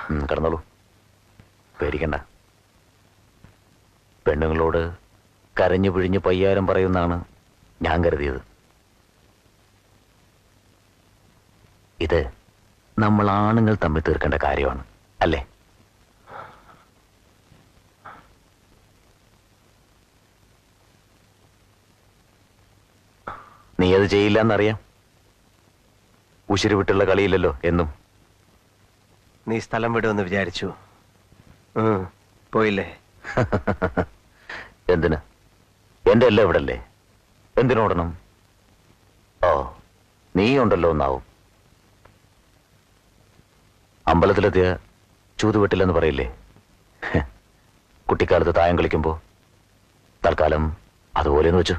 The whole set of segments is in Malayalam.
കിടന്നോളൂ, പേടിക്കണ്ട. പെണ്ണുങ്ങളോട് കരഞ്ഞു പിഴിഞ്ഞ് പയ്യാരം പറയുന്നാണ് ഞാൻ കരുതിയത്. ഇത് നമ്മൾ ആണുങ്ങൾ തമ്മിൽ തീർക്കേണ്ട കാര്യമാണ്, അല്ലേ? നീ അത് ചെയ്യില്ല എന്നറിയാം. ഉശിരി വിട്ടുള്ള കളിയില്ലല്ലോ എന്നും. നീ സ്ഥലം വിടുമെന്ന് വിചാരിച്ചു, പോയില്ലേ? എന്തിന്? എന്റെ എല്ലാം ഇവിടല്ലേ, എന്തിനോടണം? ഓ, നീ ഉണ്ടല്ലോ എന്നാവും. അമ്പലത്തിലെത്തിയ ചൂതുവെട്ടില്ലെന്ന് പറയില്ലേ? കുട്ടിക്കാലത്ത് തായം കളിക്കുമ്പോ തൽക്കാലം അതുപോലെന്ന് വെച്ചു.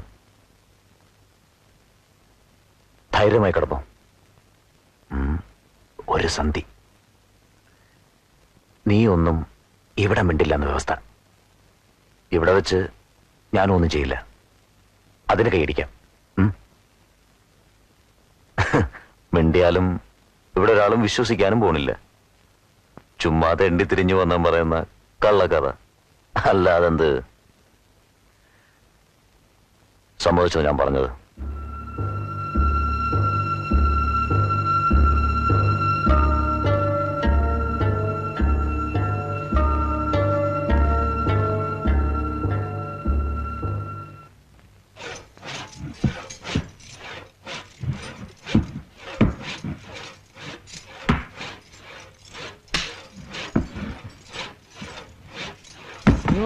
ധൈര്യമായി കിടപ്പോ. ഒരു സന്ധി. നീ ഒന്നും ഇവിടെ മിണ്ടില്ല എന്ന വ്യവസ്ഥ. ഇവിടെ വെച്ച് ഞാനും ഒന്നും ചെയ്യില്ല, അതിന് കൈയടിക്കാം. മിണ്ടിയാലും ഇവിടെ ഒരാളും വിശ്വസിക്കാനും പോണില്ല. ചുമ്മാതെ എണ്ടി തിരിഞ്ഞു വന്നാൻ പറയുന്ന കള്ളക്കഥ. അല്ലാതെന്ത്? സമ്മതിച്ചത് ഞാൻ പറഞ്ഞത്.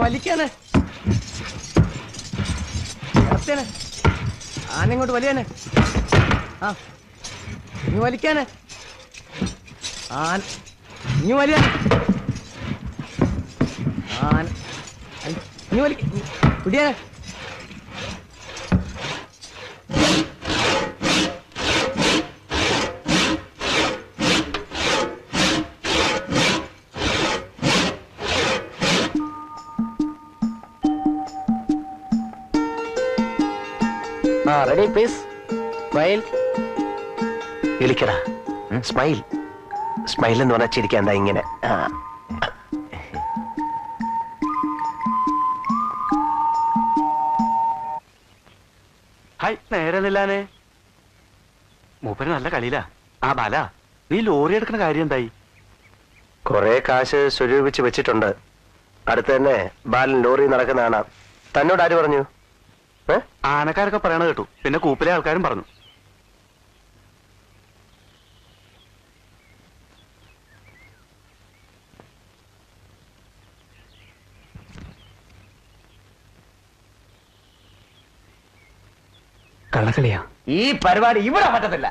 വലിക്കാനെ ആനങ്ങോട്ട് വലിയാനെ. ആ, നീ വലിക്കാനെ. നീ വലിയാനെ. നീ വലി പിടിയാനെ. Ready please. സ്മൈൽ. വിളിക്കടാ. സ്മൈൽ. സ്മൈൽ എന്ന് പറഞ്ഞാൽ ചിരിക്കാൻ എന്താ ഇങ്ങനെ? ഹായ്, നേരെ നില്ലാനെ. മൂപ്പര് നല്ല കളിയിലാ. ആ ബാല, നീ ലോറി എടുക്കുന്ന കാര്യം എന്തായി? കൊറേ കാശ് സ്വരൂപിച്ച് വെച്ചിട്ടുണ്ട്. അടുത്ത് തന്നെ ബാലൻ ലോറി നടക്കുന്ന കാണാം. തന്നോട് ആര് പറഞ്ഞു? ആനക്കാരൊക്കെ പറയണ കേട്ടു, പിന്നെ കൂപ്പിലെ ആൾക്കാരും പറഞ്ഞു. കള്ളക്കളിയാ ഈ പരിപാടി ഇവിടെ പറ്റത്തില്ല.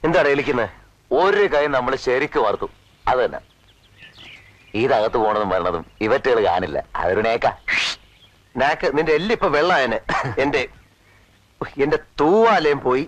എന്താ വിളിക്കുന്നത്? ഒരു കൈ നമ്മൾ ശരിക്ക് വാർത്തു, അത് തന്നെ. ഇതകത്ത് പോണതും വരണതും ഇവറ്റുകൾ കാണില്ല. അതൊരു നാക്ക്. നിന്റെ എല്ലിപ്പൊ വെള്ളായനെ. എന്റെ തൂവാലയും പോയി.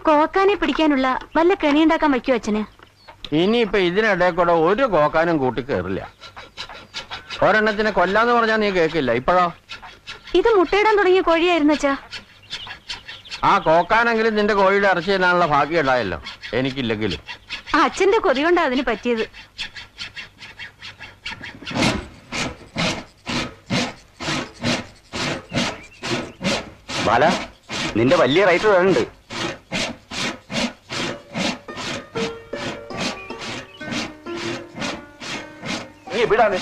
കോക്കാനെ പിടിക്കാനുള്ള വല്ല കെണിയുണ്ടാക്കാൻ വയ്ക്കോ അച്ഛന്? ഇനിയിപ്പൊ ഇതിനിടെ കൂടെ ഒരു കോക്കാനും കൂട്ടി കയറില്ല. ഒരെണ്ണത്തിനെ കൊല്ലാന്ന് പറഞ്ഞാൽ നീ കേൾക്കില്ല. ഇപ്പോഴോ? ഇത് മുട്ടയിടാൻ തുടങ്ങിയ കോഴിയായിരുന്നു അച്ഛാ. ആ കോക്കാനെങ്കിലും നിന്റെ കോഴിയുടെ ഇറച്ചി തരാനുള്ള ഭാഗ്യം ഉണ്ടായല്ലോ, എനിക്കില്ലെങ്കിലും. അച്ഛന്റെ കൊതി കൊണ്ടാ അതിന് പറ്റിയത്. ബാല, നിന്റെ വലിയ റൈറ്റ് വേണ്ട. നീ എവിടാണ്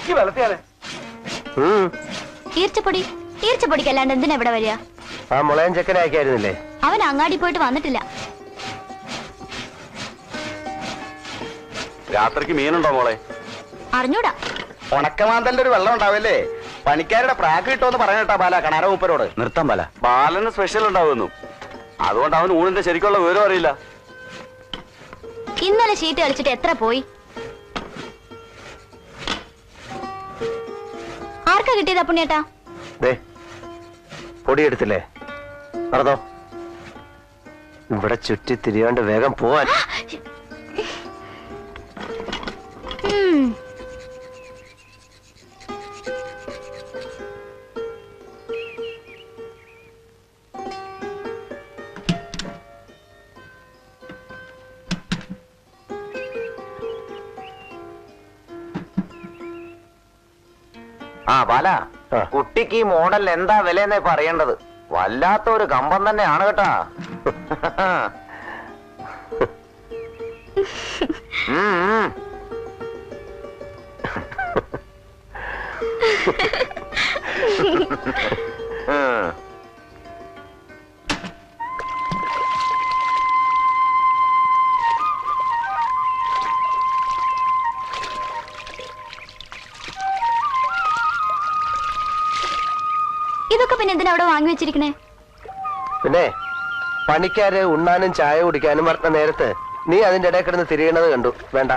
ഈ വെള്ളത്തിയാലേ? ഈർച്ചപ്പൊടി ഈർച്ചപ്പൊടിക്കല്ലാണ്ട് എന്തിനാ ഇവിടെ വരിക? ആ മുളയൻ ചെക്കനെ അയക്കായിരുന്നില്ലേ? അവൻ അങ്ങാടി പോയിട്ട് വന്നിട്ടില്ല. രാത്രിക്ക് മീനുണ്ടോ മോളെ? അറിഞ്ഞൂടാ. ഉണക്കമാന്തലിന്റെ ഒരു വെള്ളം ഉണ്ടാവില്ലേ? പണിക്കാരുടെ പ്രാക്ക് കിട്ടുമെന്ന് പറഞ്ഞിട്ടാ ബാല കണാര മൂപ്പരോട്. നിർത്താൻ ബാല, ബാലന് സ്പെഷ്യൽ ഉണ്ടാവുന്നു. അതുകൊണ്ട് അവൻ ഊണിന്റെ ശരിക്കുള്ള വിവരം അറിയില്ല. ഇന്നലെ ഷീറ്റ് കളിച്ചിട്ട് എത്ര പോയി? ആർക്കാ കിട്ടിയതാ പുണ്യേട്ടാ? പൊടിയെടുത്തില്ലേ? നടന്നോ. ഇവിടെ ചുറ്റി തിരിയാണ്ട് വേഗം പോവാൻ. ആ ബാല, കുട്ടിക്ക് ഈ മോഡൽ എന്താ വിലയെന്നേ പറയേണ്ടത്. വല്ലാത്ത ഒരു കമ്പം തന്നെയാണ് കേട്ടാ. ഇതൊക്കെ പിന്നെ എന്തിനാ അവിടെ വാങ്ങി വെച്ചിരിക്കണേ? പിന്നെ പണിക്കാര് ഉണ്ണാനും ചായ കുടിക്കാനും പറഞ്ഞ നേരത്ത് നീ അതിന്റെ ഇടയിൽ കിടന്ന് തിരിയണത് കണ്ടു. വേണ്ട,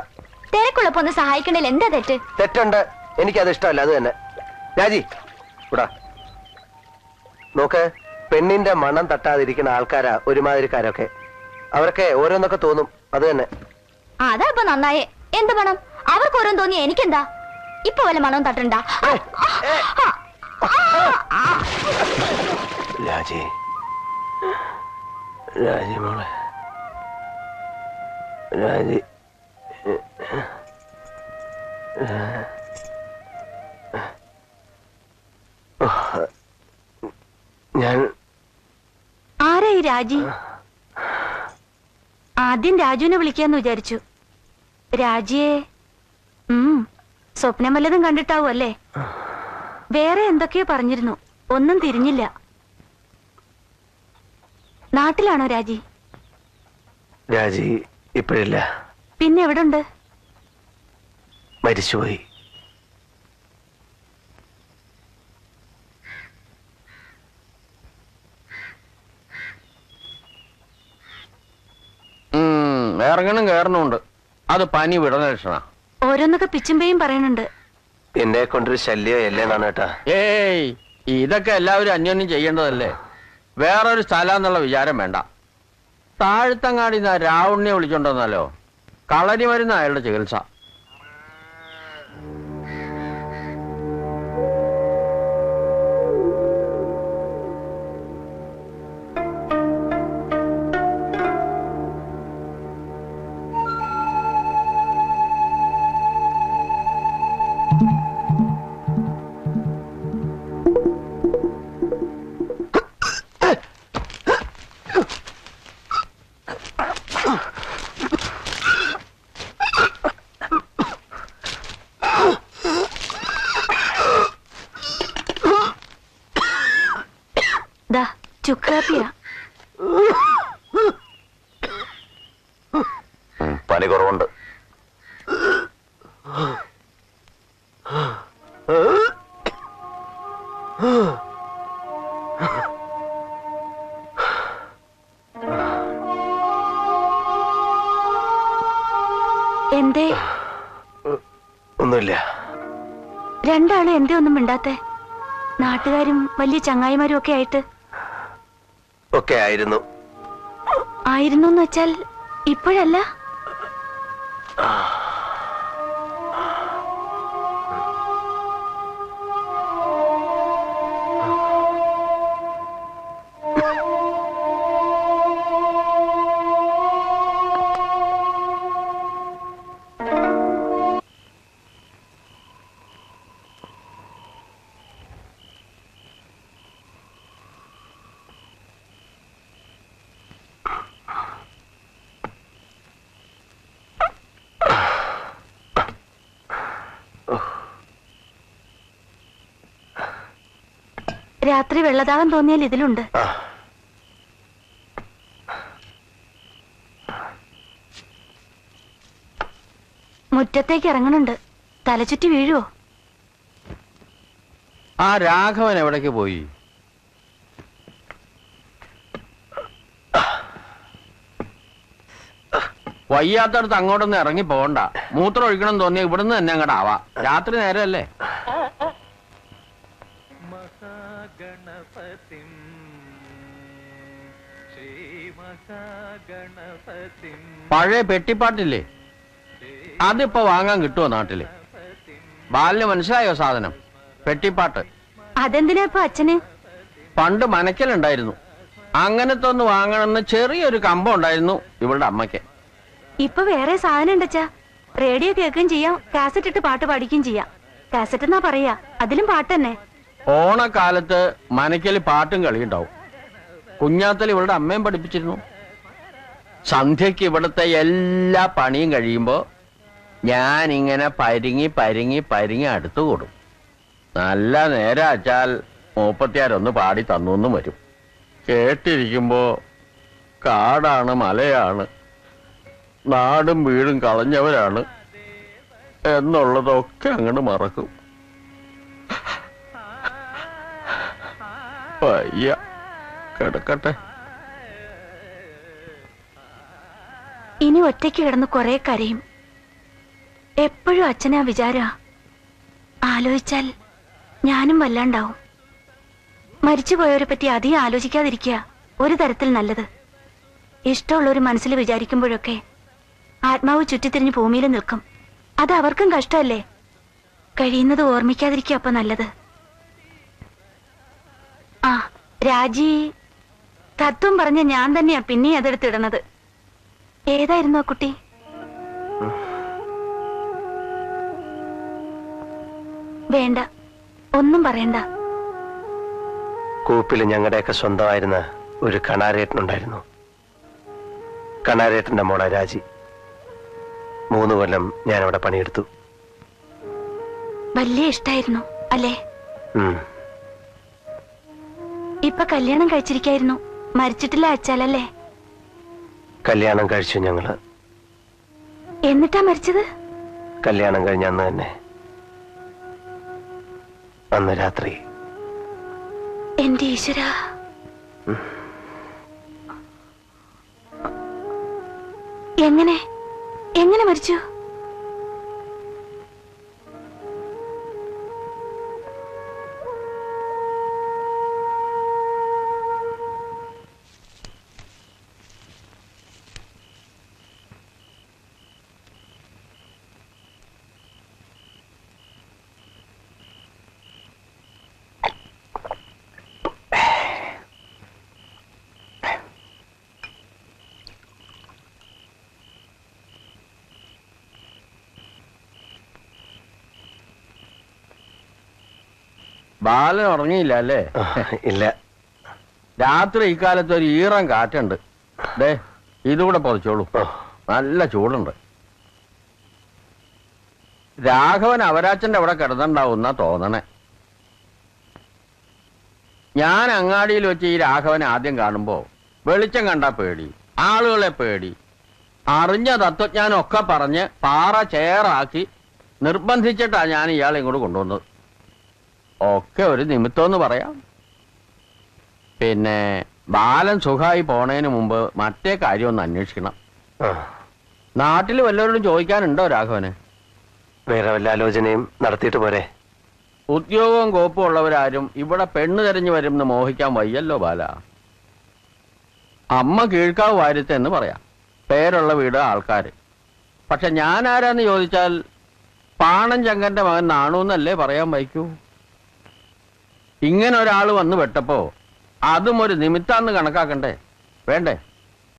തിരക്കുള്ളപ്പോ ഒന്ന് സഹായിക്കണേൽ എന്താ തെറ്റ്? തെറ്റുണ്ട്, എനിക്കത് ഇഷ്ടമല്ല. അത് തന്നെ. രാജി കൂടാ നോക്ക്, പെണ്ണിന്റെ മണം തട്ടാതിരിക്കുന്ന ആൾക്കാരാ ഒരുമാതിരിക്കാരൊക്കെ. അവരൊക്കെ ഓരോന്നൊക്കെ തോന്നും. അത് തന്നെ. അതാ ഇപ്പൊ നന്നായേ. എന്ത് മണം? അവർക്ക് ഓരോന്ന് തോന്നിയ എനിക്കെന്താ? ഇപ്പൊ വല്ല മണവും തട്ടണ്ട. രാജി, രാജി മോളെ, രാജി. ഞാൻ ആരായി രാജി? ആദ്യം രാജുവിനെ വിളിക്കാന്ന് വിചാരിച്ചു. രാജിയെ സ്വപ്നം വല്ലതും കണ്ടിട്ടാവും അല്ലേ? വേറെ എന്തൊക്കെയോ പറഞ്ഞിരുന്നു, ഒന്നും തിരിഞ്ഞില്ല. നാട്ടിലാണോ രാജി? രാജി ഇപ്പോഴില്ല. പിന്നെ എവിടുണ്ട്? മരിച്ചുപോയി. ഇറങ്ങണം കയറണമുണ്ട്. അത് പനി വിടണ ലക്ഷണ. ഓരോന്നൊക്കെ പിച്ചുമ്പേയും പറയുന്നുണ്ട്. എന്നെ കൊണ്ടൊരു ശല്യം അല്ലേന്നാണ് കേട്ടാ. ഏയ്, ഇതൊക്കെ എല്ലാവരും അന്യോന്യം ചെയ്യേണ്ടതല്ലേ. വേറൊരു സ്ഥലം എന്നുള്ള വിചാരം വേണ്ട. താഴ്ത്തങ്ങാടി രാവുണ്ണിയെ വിളിച്ചോണ്ടെന്നല്ലോ. കളരി മരുന്ന് അയാളുടെ ചികിത്സ. ചുക്കാപ്പിയാ. പനി കുറവുണ്ട്. എന്തേ? ഒന്നുമില്ല. രണ്ടാളും എന്തേ ഒന്നും മിണ്ടാത്തെ? നാട്ടുകാരും വലിയ ചങ്ങായിമാരും ഒക്കെ ആയിട്ട്. ഒക്കെ ആയിരുന്നു. ആയിരുന്നു എന്ന് വെച്ചാൽ ഇപ്പോഴല്ല. രാത്രി വെള്ളദാഹം തോന്നിയാൽ ഇതിലുണ്ട്. ആ. മുറ്റത്തേക്ക് ഇറങ്ങണുണ്ട്. തലചുറ്റി വീഴുവോ? ആ രാഘവൻ എവിടേക്ക് പോയി? വയ്യാത്തടത്ത് അങ്ങോട്ടൊന്നും ഇറങ്ങി പോകണ്ട. മൂത്രം ഒഴിക്കണം തോന്നിയ ഇവിടുന്ന് തന്നെ അങ്ങോട്ട് ആവാ. രാത്രി നേരമല്ലേ? പഴയ പെട്ടിപ്പാട്ടില്ലേ, അതിപ്പോ വാങ്ങാൻ കിട്ടുമോ നാട്ടില്? ബാലിന് മനസ്സിലായോ സാധനം? പെട്ടിപ്പാട്ട്. അതെന്തിനാ ഇപ്പൊ അച്ഛന്? പണ്ട് മനക്കലുണ്ടായിരുന്നു. അങ്ങനത്തെ ഒന്ന് വാങ്ങണമെന്ന് ചെറിയൊരു കമ്പം ഉണ്ടായിരുന്നു ഇവളുടെ അമ്മയ്ക്ക്. ഇപ്പൊ വേറെ സാധനം ഉണ്ടച്ചാ. റേഡിയോ കേൾക്കുകയും ചെയ്യാം, കാസറ്റ് ഇട്ട് പാട്ട് പാടിക്കുകയും ചെയ്യാം. കാസറ്റ് എന്നാ പറയാ, അതിലും പാട്ട് തന്നെ. ഓണക്കാലത്ത് മനക്കല് പാട്ടും കളിയുണ്ടാവും. കുഞ്ഞാത്തൽ ഇവളുടെ അമ്മയും പഠിപ്പിച്ചിരുന്നു. സന്ധ്യക്ക് ഇവിടുത്തെ എല്ലാ പണിയും കഴിയുമ്പോ ഞാനിങ്ങനെ പരിങ്ങി പരിങ്ങി പരിങ്ങി അടുത്തു കൂടും. നല്ല നേരം അച്ചാൽ 36 പാടി തന്നൂന്നും വരും. കേട്ടിരിക്കുമ്പോ കാടാണ്, മലയാണ്, നാടും വീടും കളഞ്ഞവരാണ് എന്നുള്ളതൊക്കെ അങ്ങോട്ട് മറക്കും. വയ്യ, കിടക്കട്ടെ. ഇനി ഒറ്റയ്ക്ക് കിടന്ന് കുറെ കരയും. എപ്പോഴും അച്ഛനാ വിചാര. ആലോചിച്ചാൽ ഞാനും വല്ലാണ്ടാവും. മരിച്ചുപോയവരെ പറ്റി അധികം ആലോചിക്കാതിരിക്കുക ഒരു തരത്തിൽ നല്ലത്. ഇഷ്ടമുള്ളൊരു മനസ്സിൽ വിചാരിക്കുമ്പോഴൊക്കെ ആത്മാവ് ചുറ്റിത്തിരിഞ്ഞ് ഭൂമിയിൽ നിൽക്കും. അത് അവർക്കും കഷ്ടമല്ലേ? കഴിയുന്നത് ഓർമ്മിക്കാതിരിക്കുക അപ്പൊ നല്ലത്. ആ രാജി തത്വം പറഞ്ഞ ഞാൻ തന്നെയാ പിന്നെ അതെടുത്തിടണത്. ഏതായിരുന്നു ആ കുട്ടി? വേണ്ട, ഒന്നും പറയണ്ട. കൂപ്പിൽ ഞങ്ങളുടെയൊക്കെ സ്വന്തമായിരുന്ന ഒരു കണാരേട്ടനുണ്ടായിരുന്നു. കണാരേട്ടന്റെ മോളെ രാജി. 3 കൊല്ലം ഞാനവിടെ പണിയെടുത്തു. വലിയ ഇഷ്ടായിരുന്നു അല്ലേ? ഉം. ഇപ്പൊ കല്യാണം കഴിച്ചിരിക്കായിരുന്നു. മരിച്ചിട്ടില്ല അച്ചാലല്ലേ? കല്യാണം കഴിച്ചു ഞങ്ങള്. എന്നിട്ടാ മരിച്ചത്? കല്യാണം കഴിഞ്ഞ അന്ന് തന്നെ, അന്ന് രാത്രി. എന്റെ ഈശ്വര, എങ്ങനെ എങ്ങനെ മരിച്ചു? ബാലൻ ഉറങ്ങിയില്ല അല്ലേ? ഇല്ല. രാത്രി ഇക്കാലത്ത് ഒരു ഈറൻ കാറ്റുണ്ട്. ദേ ഇതുകൂടെ പൊതിച്ചോളൂ, നല്ല ചൂടുണ്ട്. രാഘവൻ അവരാച്ചന്റെ അവിടെ കിടന്നുണ്ടാവുന്ന തോന്നണേ. ഞാൻ അങ്ങാടിയിൽ വെച്ച് ഈ രാഘവൻ ആദ്യം കാണുമ്പോ വെളിച്ചം കണ്ടാ പേടി, ആളുകളെ പേടി, അറിഞ്ഞ തത്വജ്ഞാനമൊക്കെ പറഞ്ഞ് പാറ ചേറാക്കി നിർബന്ധിച്ചിട്ടാ ഞാൻ ഇയാളെ ഇങ്ങോട്ട് കൊണ്ടുവന്നത്. ഒക്കെ ഒരു നിമിത്തമെന്ന് പറയാം. പിന്നെ ബാലൻ സുഖമായി പോണേന് മുമ്പ് മറ്റേ കാര്യം ഒന്ന് അന്വേഷിക്കണം. നാട്ടിൽ വല്ലവരോടും ചോദിക്കാനുണ്ടോ രാഘവന്? വേറെ വല്ല ആലോചനയും നടത്തിയിട്ട് പോരെ? ഉദ്യോഗവും കോപ്പും ഉള്ളവരാരും ഇവിടെ പെണ്ണ് തെരഞ്ഞു വരുമെന്ന് മോഹിക്കാൻ വയ്യല്ലോ ബാല. അമ്മ കീഴ്ക്കാവ് വാര്യത്തെ എന്ന് പറയാം, പേരുള്ള വീട്, ആൾക്കാര്. പക്ഷെ ഞാൻ ആരാന്ന് ചോദിച്ചാൽ പാണൻ ചങ്കന്റെ മകൻ നാണൂന്നല്ലേ പറയാൻ വയ്ക്കൂ. ഇങ്ങനെ ഒരാൾ വന്ന് പെട്ടപ്പോ അതും ഒരു നിമിത്താന്ന് കണക്കാക്കണ്ടേ? വേണ്ടേ?